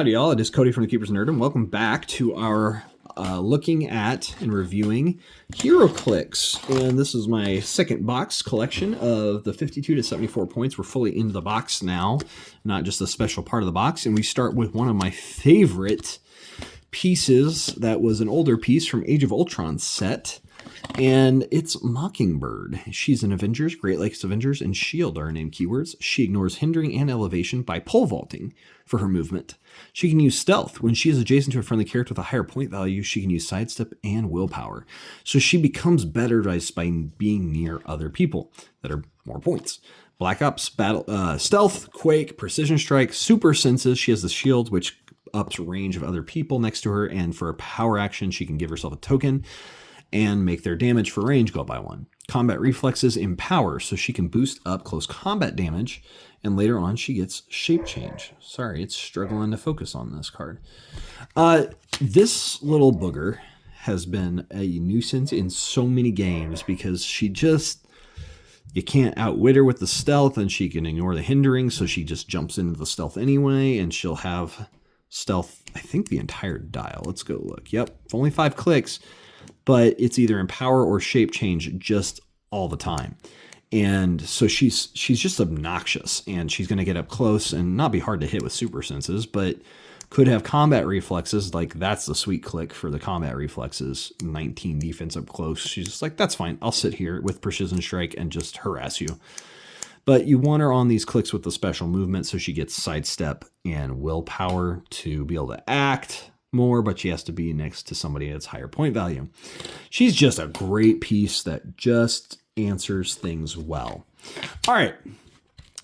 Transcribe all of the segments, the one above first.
Howdy, y'all. It is Cody from the Keepers of Nerdom. Welcome back to our looking at and reviewing Heroclix. And this is my second box collection of the 52 to 74 points. We're fully into the box now, not just a special part of the box. And we start with one of my favorite pieces that was an older piece from Age of Ultron set. And it's Mockingbird. She's an Avengers, Great Lakes Avengers, and S.H.I.E.L.D. are named keywords. She ignores hindering and elevation by pole vaulting for her movement. She can use stealth. When she is adjacent to a friendly character with a higher point value, she can use sidestep and willpower. So she becomes better by being near other people that are more points. Black Ops, stealth, quake, precision strike, super senses. She has the shield, which ups range of other people next to her. And for a power action, she can give herself a token and make their damage for range go up by 1. Combat reflexes empower, so she can boost up close combat damage, and later on she gets shape change. Sorry, it's struggling to focus on this card. This little booger has been a nuisance in so many games because you can't outwit her with the stealth, and she can ignore the hindering, so she just jumps into the stealth anyway, and she'll have stealth, I think, the entire dial. Let's go look. Yep, it's only 5 clicks. But it's either empower or shape change just all the time. And so she's just obnoxious, and she's going to get up close and not be hard to hit with super senses, but could have combat reflexes. Like, that's the sweet click for the combat reflexes. 19 defense up close. She's just like, that's fine. I'll sit here with precision strike and just harass you. But you want her on these clicks with the special movement, so she gets sidestep and willpower to be able to act more, but she has to be next to somebody that's higher point value. She's just a great piece that just answers things well. All right.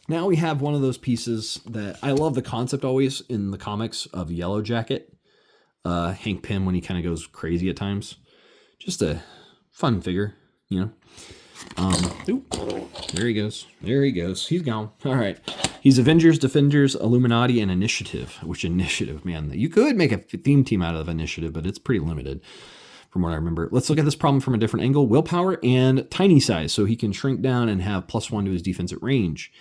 Now we have one of those pieces that I love the concept always in the comics of Yellow Jacket. Hank Pym when he kind of goes crazy at times. Just a fun figure, you know. There he goes. There he goes. He's gone. All right. He's Avengers, Defenders, Illuminati, and Initiative. Which Initiative, man? You could make a theme team out of Initiative, but it's pretty limited from what I remember. Let's look at this problem from a different angle. Willpower and tiny size, so he can shrink down and have +1 to his defense at range.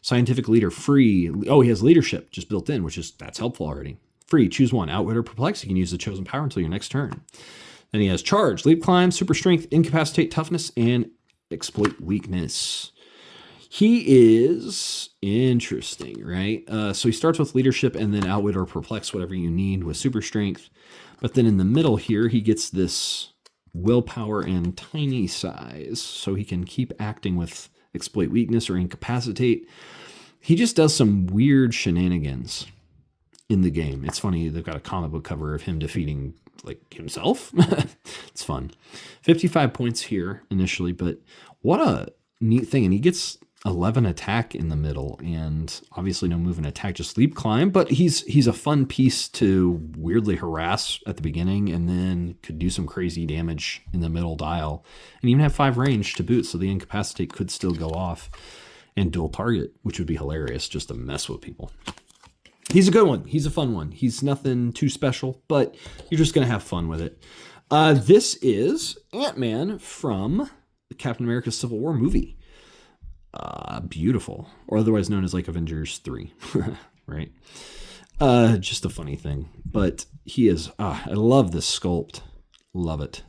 Scientific leader, free. Oh, he has leadership just built in, that's helpful already. Free, choose one. Outwit or perplex. You can use the chosen power until your next turn. Then he has charge, leap, climb, super strength, incapacitate, toughness, and exploit weakness. He is interesting, right? So he starts with leadership and then outwit or perplex, whatever you need, with super strength. But then in the middle here, he gets this willpower and tiny size, so he can keep acting with exploit weakness or incapacitate. He just does some weird shenanigans in the game. It's funny, they've got a comic book cover of him defeating like himself. It's fun. 55 points here initially, but what a neat thing. And he gets 11 attack in the middle, and obviously no move and attack, just leap, climb. But he's a fun piece to weirdly harass at the beginning, and then could do some crazy damage in the middle dial, and even have 5 range to boot, so the incapacitate could still go off and dual target, which would be hilarious just to mess with people. He's a good one. He's a fun one. He's nothing too special, but you're just going to have fun with it. This is Ant-Man from the Captain America Civil War movie. Beautiful, or otherwise known as like Avengers 3, right? Just a funny thing, but he is, I love this sculpt. Love it.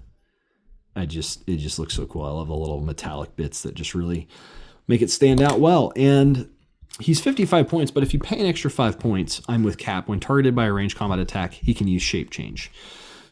It just looks so cool. I love the little metallic bits that just really make it stand out well. And he's 55 points, but if you pay an extra 5 points, I'm with Cap. When targeted by a ranged combat attack, he can use shape change.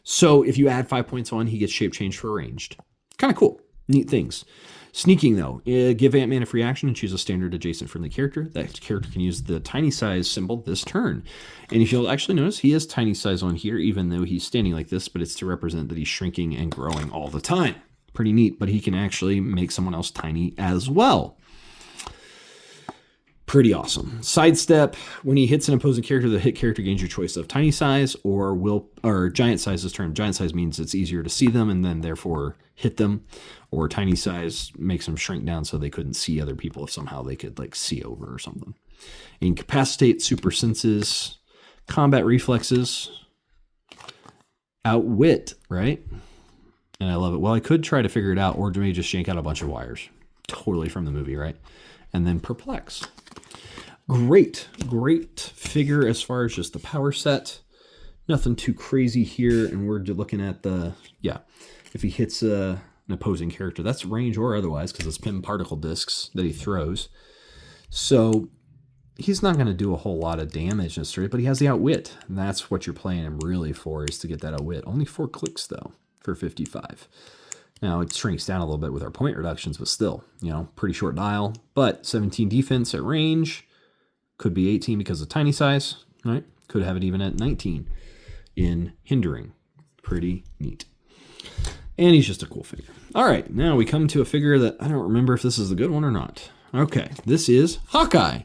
So if you add 5 points on, he gets shape change for ranged. Kind of cool. Neat things. Sneaking, though. Give Ant-Man a free action and choose a standard adjacent friendly character. That character can use the tiny size symbol this turn. And if you'll actually notice, he has tiny size on here, even though he's standing like this, but it's to represent that he's shrinking and growing all the time. Pretty neat, but he can actually make someone else tiny as well. Pretty awesome. Sidestep. When he hits an opposing character, the hit character gains your choice of tiny size or giant size this turn. Giant size means it's easier to see them and then therefore hit them. Or tiny size makes them shrink down so they couldn't see other people if somehow they could like see over or something. Incapacitate, super senses, combat reflexes, outwit, right? And I love it. Well, I could try to figure it out, or maybe just yank out a bunch of wires. Totally from the movie, right? And then perplex. Great figure as far as just the power set. Nothing too crazy here, and we're looking at if he hits an opposing character, that's range or otherwise, because it's pin particle discs that he throws. So he's not going to do a whole lot of damage necessarily, but he has the outwit, and that's what you're playing him really for, is to get that outwit. Only 4 clicks, though, for 55. Now, it shrinks down a little bit with our point reductions, but still, pretty short dial. But 17 defense at range, could be 18 because of tiny size, right? Could have it even at 19 in hindering. Pretty neat. And he's just a cool figure. All right, now we come to a figure that I don't remember if this is a good one or not. Okay, this is Hawkeye.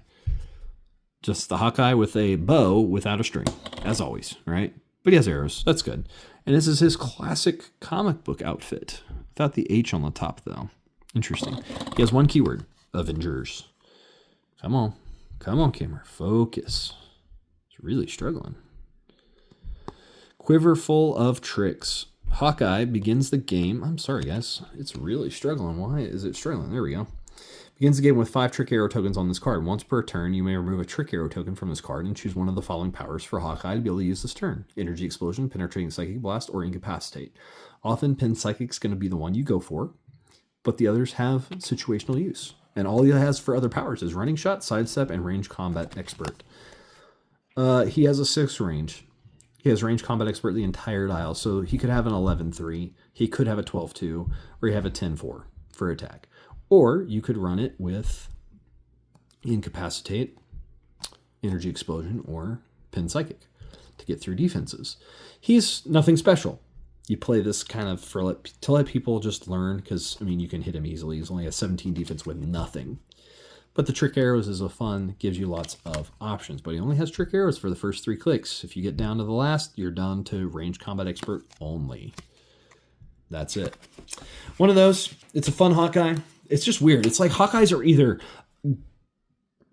Just the Hawkeye with a bow without a string, as always, right? But he has arrows. That's good. And this is his classic comic book outfit. Without the H on the top, though. Interesting. He has one keyword, Avengers. Come on, camera. Focus. It's really struggling. Quiver full of tricks. Hawkeye begins the game. I'm sorry, guys. It's really struggling. Why is it struggling? There we go. Begins the game with 5 trick arrow tokens on this card. Once per turn, you may remove a trick arrow token from this card and choose one of the following powers for Hawkeye to be able to use this turn. Energy Explosion, Penetrating Psychic Blast, or Incapacitate. Often, Pin Psychic's going to be the one you go for, but the others have situational use. And all he has for other powers is Running Shot, Sidestep, and Range Combat Expert. He has a 6 range. He has Range Combat Expert the entire dial, so he could have an 11-3, he could have a 12-2, or he have a 10-4 for attack. Or you could run it with Incapacitate, Energy Explosion, or Pin Psychic to get through defenses. He's nothing special. You play this kind of to let people just learn, because, you can hit him easily. He's only a 17 defense with nothing. But the trick arrows is a fun, gives you lots of options. But he only has trick arrows for the first 3 clicks. If you get down to the last, you're down to Range Combat Expert only. That's it. One of those. It's a fun Hawkeye. It's just weird. It's like Hawkeyes are either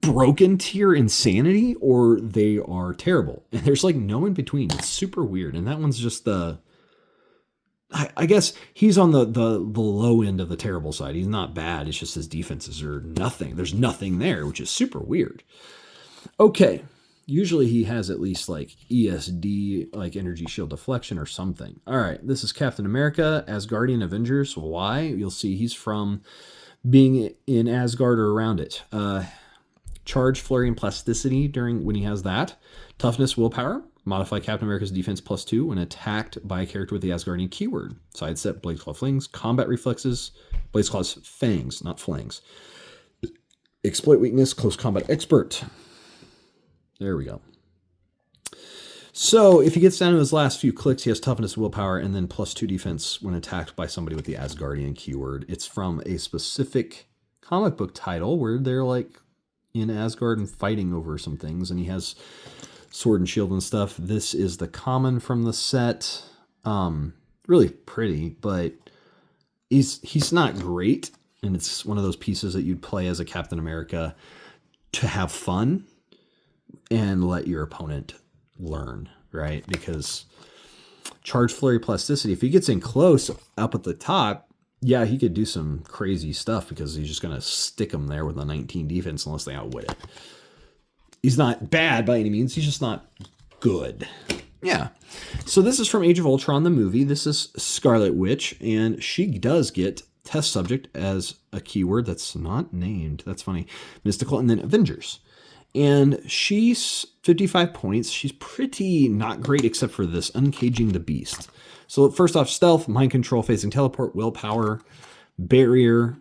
broken tier insanity or they are terrible. And there's like no in between. It's super weird. And that one's just I guess he's on the low end of the terrible side. He's not bad. It's just his defenses are nothing. There's nothing there, which is super weird. Okay. Usually he has at least like ESD, like energy shield deflection or something. All right. This is Captain America, Asgardian Avengers. Why? You'll see he's from being in Asgard or around it. Charge, flurry, and plasticity when he has that. Toughness, willpower. Modify Captain America's defense +2 when attacked by a character with the Asgardian keyword. Sidestep, Blaze Claw Flings. Combat reflexes, Blaze Claw's fangs, not flangs. Exploit weakness, Close Combat Expert. There we go. So if he gets down to his last few clicks, he has toughness, willpower, and then +2 defense when attacked by somebody with the Asgardian keyword. It's from a specific comic book title where they're like in Asgard and fighting over some things, and he has sword and shield and stuff. This is the common from the set. Really pretty, but he's not great, and it's one of those pieces that you'd play as a Captain America to have fun and let your opponent learn, right? Because charge, flurry, plasticity, if he gets in close up at the top, yeah, he could do some crazy stuff because he's just going to stick him there with a 19 defense unless they outwit it. He's not bad by any means. He's just not good. Yeah. So this is from Age of Ultron, the movie. This is Scarlet Witch, and she does get test subject as a keyword that's not named. That's funny. Mystical, and then Avengers. And she's 55 points. She's pretty not great except for this, Uncaging the Beast. So first off, stealth, mind control, phasing teleport, willpower, barrier,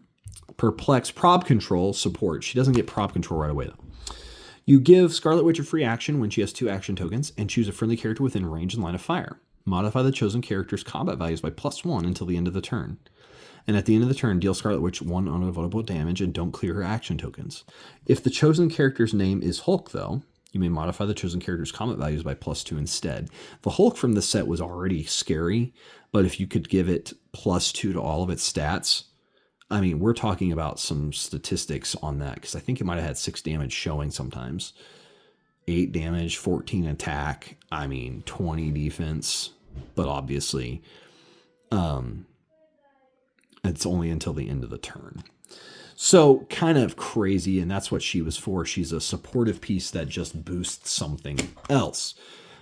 perplex, prob control, support. She doesn't get prob control right away, though. You give Scarlet Witch a free action when she has 2 action tokens and choose a friendly character within range and line of fire. Modify the chosen character's combat values by +1 until the end of the turn. And at the end of the turn, deal Scarlet Witch 1 unavoidable damage and don't clear her action tokens. If the chosen character's name is Hulk, though, you may modify the chosen character's combat values by +2 instead. The Hulk from the set was already scary, but if you could give it +2 to all of its stats, I mean, we're talking about some statistics on that, because I think it might have had 6 damage showing sometimes. 8 damage, 14 attack, 20 defense, but obviously it's only until the end of the turn. So kind of crazy, and that's what she was for. She's a supportive piece that just boosts something else.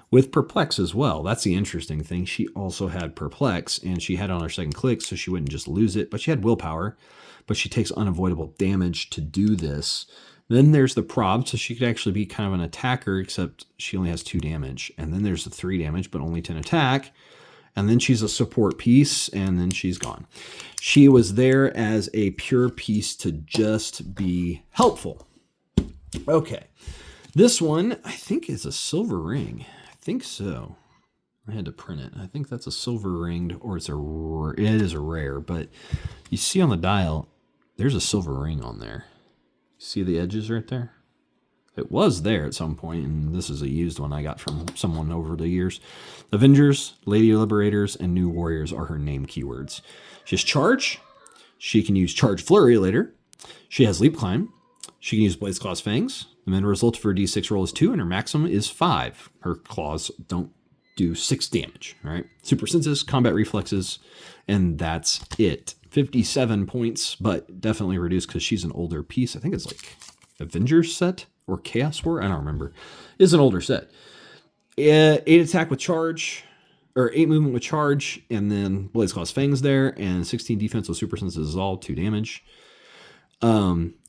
With Perplex as well. That's the interesting thing. She also had Perplex, and she had it on her second click, so she wouldn't just lose it, but she had Willpower, but she takes unavoidable damage to do this. Then there's the Prob, so she could actually be kind of an attacker, except she only has 2 damage. And then there's the 3 damage, but only 10 attack. And then she's a support piece, and then she's gone. She was there as a pure piece to just be helpful. Okay. This one, I think, is a silver ring. I think so. I had to print it. I think that's a silver ringed, or it is a rare, but you see on the dial, there's a silver ring on there. See the edges right there? It was there at some point, and this is a used one I got from someone over the years. Avengers, Lady Liberators, and New Warriors are her name keywords. She has Charge. She can use Charge Flurry later. She has Leap Climb. She can use Blaze Claw's Fangs. The mana result for her D6 roll is 2, and her maximum is 5. Her claws don't do 6 damage, all right? Super Senses, Combat Reflexes, and that's it. 57 points, but definitely reduced because she's an older piece. I think it's like Avengers set or Chaos War. I don't remember. It's an older set. 8 attack with Charge, or 8 movement with Charge, and then Blaze Claw's Fangs there, and 16 defense with Super Senses is all 2 damage.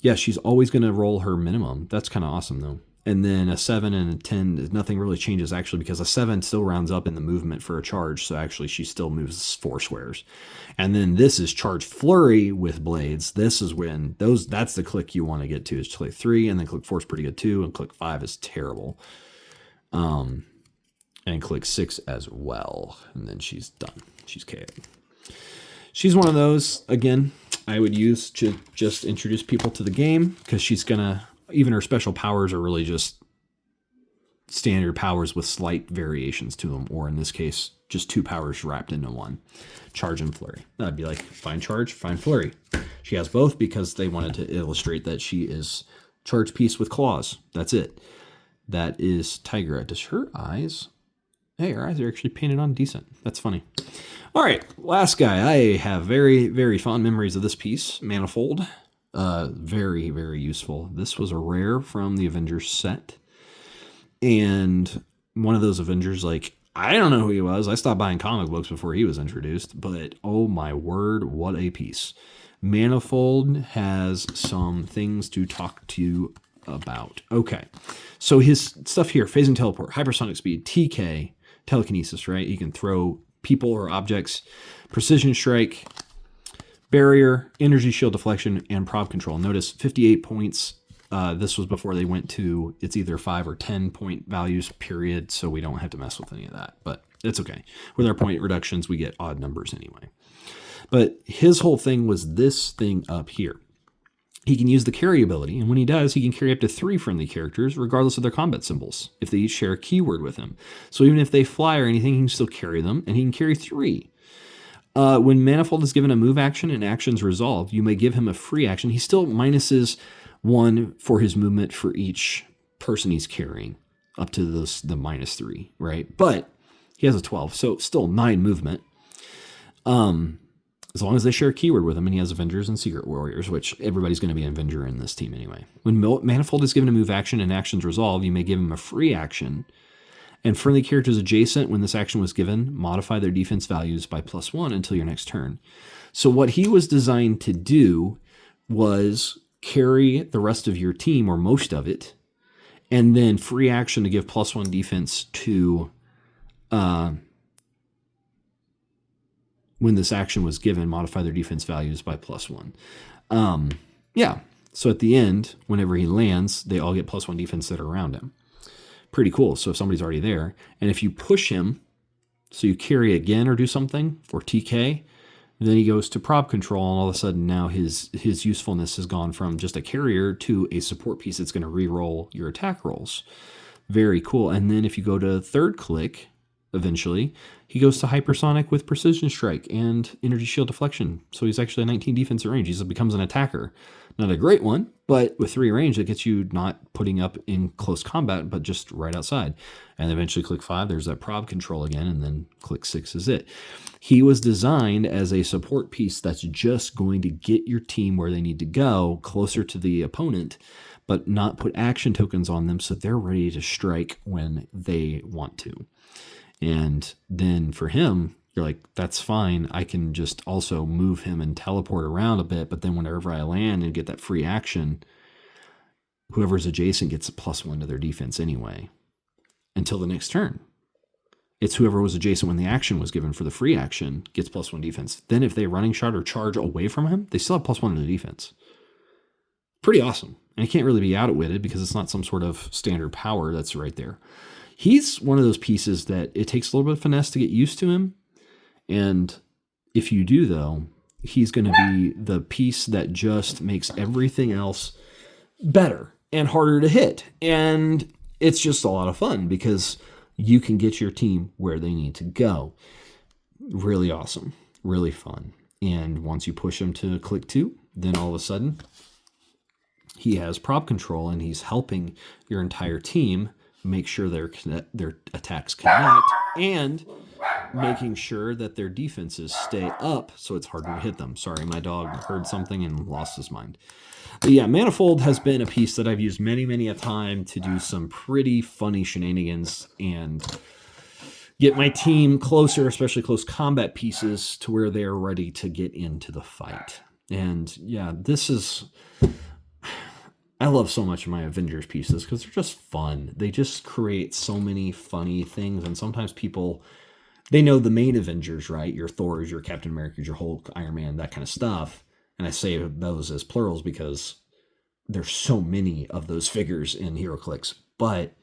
Yeah, she's always going to roll her minimum. That's kind of awesome, though. And then a 7 and a 10, nothing really changes, actually, because a 7 still rounds up in the movement for a charge, so actually she still moves 4 squares. And then this is Charge Flurry with Blades. This is when that's the click you want to get to, is click 3, and then click 4 is pretty good, too, and click 5 is terrible. And click 6 as well, and then she's done. She's KO'd. She's one of those, again, I would use to just introduce people to the game, because she's going to, even her special powers are really just standard powers with slight variations to them, or in this case, just 2 powers wrapped into one, Charge and Flurry. That'd be like, find Charge, find Flurry. She has both because they wanted to illustrate that she is Charge piece with claws. That's it. That is Tigra. Does her eyes... Hey, her eyes are actually painted on decent. That's funny. All right, last guy. I have very, very fond memories of this piece, Manifold. Very, very useful. This was a rare from the Avengers set. And one of those Avengers, like, I don't know who he was. I stopped buying comic books before he was introduced, but oh my word, what a piece. Manifold has some things to talk to you about. Okay, so his stuff here, Phasing Teleport, Hypersonic Speed, TK, Telekinesis, right? You can throw people or objects, Precision Strike, Barrier, Energy Shield Deflection, and Prob Control. Notice 58 points. This was before they went to, it's either 5 or 10 point values, period, so we don't have to mess with any of that, but it's okay. With our point reductions, we get odd numbers anyway. But his whole thing was this thing up here. He can use the carry ability, and when he does, he can carry up to 3 friendly characters, regardless of their combat symbols, if they each share a keyword with him. So even if they fly or anything, he can still carry them, and he can carry 3. When Manifold is given a move action and actions resolved, you may give him a free action. He still minuses 1 for his movement for each person he's carrying, up to the -3, right? But he has a 12, so still 9 movement. As long as they share a keyword with him, and he has Avengers and Secret Warriors, which everybody's going to be an Avenger in this team anyway. When Manifold is given a move action and actions resolved, you may give him a free action. And friendly characters adjacent, when this action was given, modify their defense values by +1 until your next turn. So what he was designed to do was carry the rest of your team, or most of it, and then free action to give +1 defense to... when this action was given, modify their defense values by +1. Yeah, so at the end, whenever he lands, they all get +1 defense that are around him. Pretty cool. So if somebody's already there, and if you push him, so you carry again or do something for TK, then he goes to Prob Control, and all of a sudden now his usefulness has gone from just a carrier to a support piece that's going to re-roll your attack rolls. Very cool. And then if you go to third click, eventually, he goes to hypersonic with precision strike and energy shield deflection. So he's actually a 19 defense at range. He becomes an attacker. Not a great one, but with 3 range, that gets you not putting up in close combat, but just right outside. And eventually click 5, there's that prob control again, and then click 6 is it. He was designed as a support piece that's just going to get your team where they need to go, closer to the opponent, but not put action tokens on them so they're ready to strike when they want to. And then for him, you're like, that's fine. I can just also move him and teleport around a bit, but then whenever I land and get that free action, whoever's adjacent gets a +1 to their defense anyway, until the next turn. It's whoever was adjacent when the action was given for the free action gets +1 defense. Then if they running shot or charge away from him, they still have +1 to the defense. Pretty awesome. And he can't really be outwitted because it's not some sort of standard power that's right there. He's one of those pieces that it takes a little bit of finesse to get used to him. And if you do, though, he's going to be the piece that just makes everything else better and harder to hit. And it's just a lot of fun because you can get your team where they need to go. Really awesome. Really fun. And once you push him to click 2, then all of a sudden he has prop control and he's helping your entire team make sure their attacks connect and making sure that their defenses stay up so it's harder to hit them. Sorry, my dog heard something and lost his mind. But yeah, Manifold has been a piece that I've used many a time to do some pretty funny shenanigans and get my team closer, especially close combat pieces, to where they're ready to get into the fight. And yeah, I love so much of my Avengers pieces because they're just fun. They just create so many funny things. And sometimes people, they know the main Avengers, right? Your Thors, your Captain Americas, your Hulk, Iron Man, that kind of stuff. And I say those as plurals because there's so many of those figures in Heroclix. But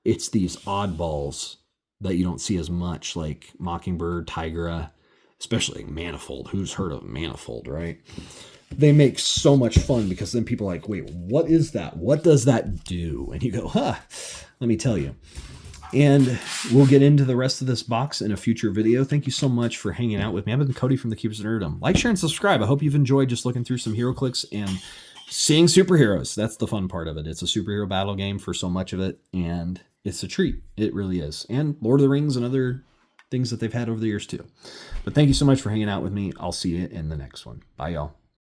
it's these oddballs that you don't see as much, like Mockingbird, Tigra, especially Manifold. Who's heard of Manifold, right? They make so much fun because then people are like, wait, what is that? What does that do? And you go, let me tell you. And we'll get into the rest of this box in a future video. Thank you so much for hanging out with me. I've been Cody from the Keepers of Nerddom. Like, share, and subscribe. I hope you've enjoyed just looking through some Heroclix and seeing superheroes. That's the fun part of it. It's a superhero battle game for so much of it, and it's a treat. It really is. And Lord of the Rings and other things that they've had over the years too. But thank you so much for hanging out with me. I'll see you in the next one. Bye, y'all.